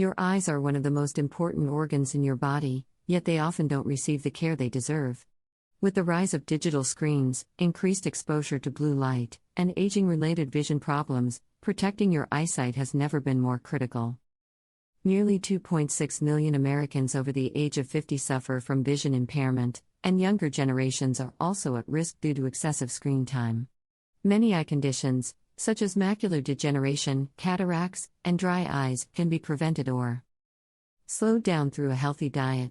Your eyes are one of the most important organs in your body, yet they often don't receive the care they deserve. With the rise of digital screens, increased exposure to blue light, and aging-related vision problems, protecting your eyesight has never been more critical. Nearly 2.6 million Americans over the age of 50 suffer from vision impairment, and younger generations are also at risk due to excessive screen time. Many eye conditions, such as macular degeneration, cataracts, and dry eyes, can be prevented or slowed down through a healthy diet.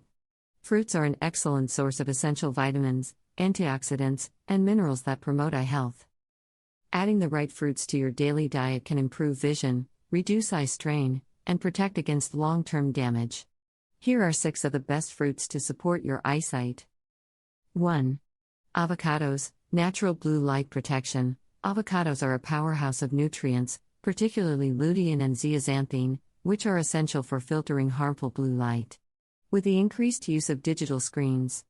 Fruits are an excellent source of essential vitamins, antioxidants, and minerals that promote eye health. Adding the right fruits to your daily diet can improve vision, reduce eye strain, and protect against long-term damage. Here are 6 of the best fruits to support your eyesight. 1. Avocados, natural blue light protection. Avocados are a powerhouse of nutrients, particularly lutein and zeaxanthin, which are essential for filtering harmful blue light. With the increased use of digital screens,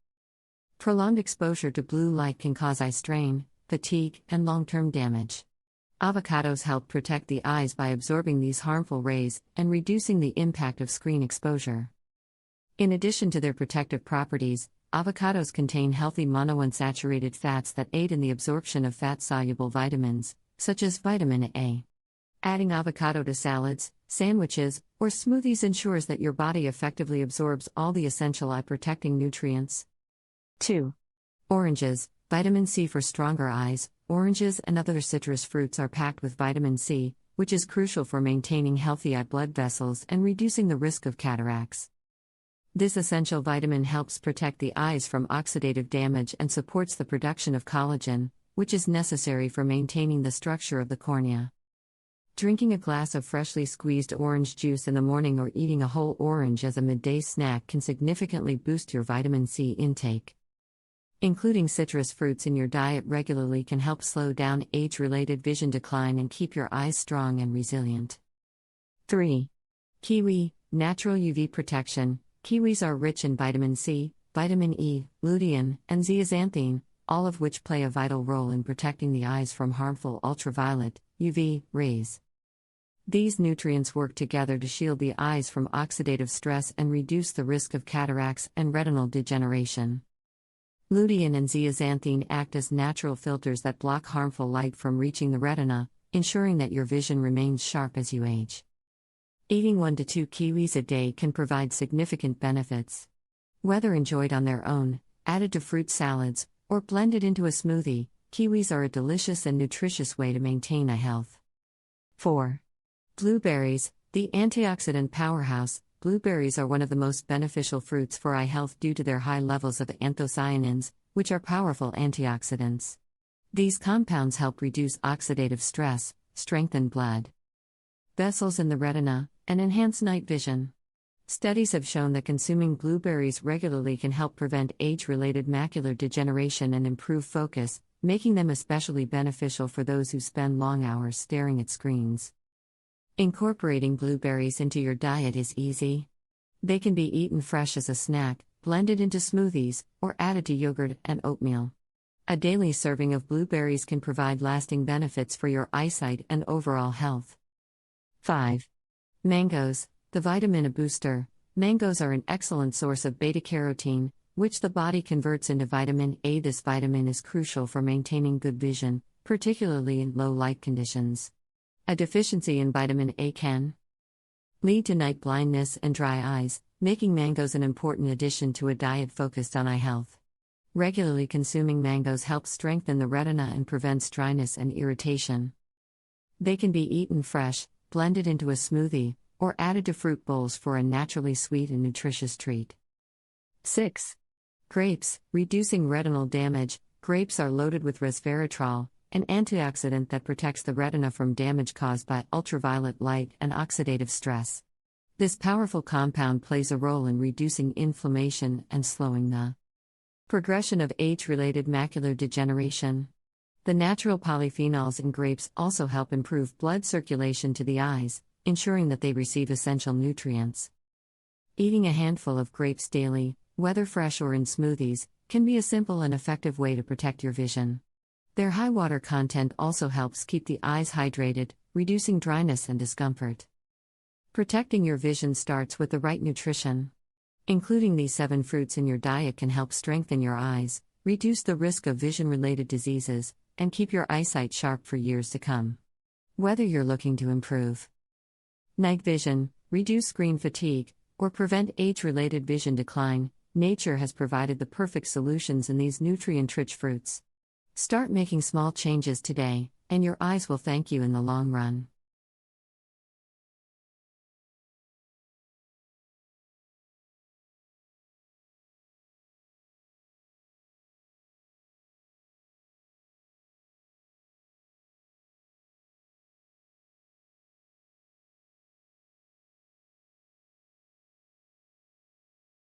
prolonged exposure to blue light can cause eye strain, fatigue, and long-term damage. Avocados help protect the eyes by absorbing these harmful rays and reducing the impact of screen exposure. In addition to their protective properties, avocados contain healthy monounsaturated fats that aid in the absorption of fat-soluble vitamins, such as vitamin A. Adding avocado to salads, sandwiches, or smoothies ensures that your body effectively absorbs all the essential eye-protecting nutrients. 2. Oranges, vitamin C for stronger eyes. Oranges and other citrus fruits are packed with vitamin C, which is crucial for maintaining healthy eye blood vessels and reducing the risk of cataracts. This essential vitamin helps protect the eyes from oxidative damage and supports the production of collagen, which is necessary for maintaining the structure of the cornea. Drinking a glass of freshly squeezed orange juice in the morning or eating a whole orange as a midday snack can significantly boost your vitamin C intake. Including citrus fruits in your diet regularly can help slow down age-related vision decline and keep your eyes strong and resilient. 3. Kiwi, natural UV protection. Kiwis are rich in vitamin C, vitamin E, lutein, and zeaxanthin, all of which play a vital role in protecting the eyes from harmful ultraviolet (UV) rays. These nutrients work together to shield the eyes from oxidative stress and reduce the risk of cataracts and retinal degeneration. Lutein and zeaxanthin act as natural filters that block harmful light from reaching the retina, ensuring that your vision remains sharp as you age. Eating 1 to 2 kiwis a day can provide significant benefits. Whether enjoyed on their own, added to fruit salads, or blended into a smoothie, kiwis are a delicious and nutritious way to maintain eye health. 4. Blueberries, the antioxidant powerhouse. Blueberries are one of the most beneficial fruits for eye health due to their high levels of anthocyanins, which are powerful antioxidants. These compounds help reduce oxidative stress, strengthen blood vessels in the retina, and enhance night vision. Studies have shown that consuming blueberries regularly can help prevent age-related macular degeneration and improve focus, making them especially beneficial for those who spend long hours staring at screens. Incorporating blueberries into your diet is easy. They can be eaten fresh as a snack, blended into smoothies, or added to yogurt and oatmeal. A daily serving of blueberries can provide lasting benefits for your eyesight and overall health. 5. Mangoes, the vitamin A booster. Mangoes are an excellent source of beta-carotene, which the body converts into vitamin A. This vitamin is crucial for maintaining good vision, particularly in low light conditions. A deficiency in vitamin A can lead to night blindness and dry eyes, making mangoes an important addition to a diet focused on eye health. Regularly consuming mangoes helps strengthen the retina and prevents dryness and irritation. They can be eaten fresh, blended into a smoothie, or added to fruit bowls for a naturally sweet and nutritious treat. 6. Grapes, reducing retinal damage. Grapes are loaded with resveratrol, an antioxidant that protects the retina from damage caused by ultraviolet light and oxidative stress. This powerful compound plays a role in reducing inflammation and slowing the progression of age-related macular degeneration. The natural polyphenols in grapes also help improve blood circulation to the eyes, ensuring that they receive essential nutrients. Eating a handful of grapes daily, whether fresh or in smoothies, can be a simple and effective way to protect your vision. Their high water content also helps keep the eyes hydrated, reducing dryness and discomfort. Protecting your vision starts with the right nutrition. Including these 7 fruits in your diet can help strengthen your eyes, reduce the risk of vision-related diseases, and keep your eyesight sharp for years to come. Whether you're looking to improve night vision, reduce screen fatigue, or prevent age-related vision decline, nature has provided the perfect solutions in these nutrient-rich fruits. Start making small changes today, and your eyes will thank you in the long run.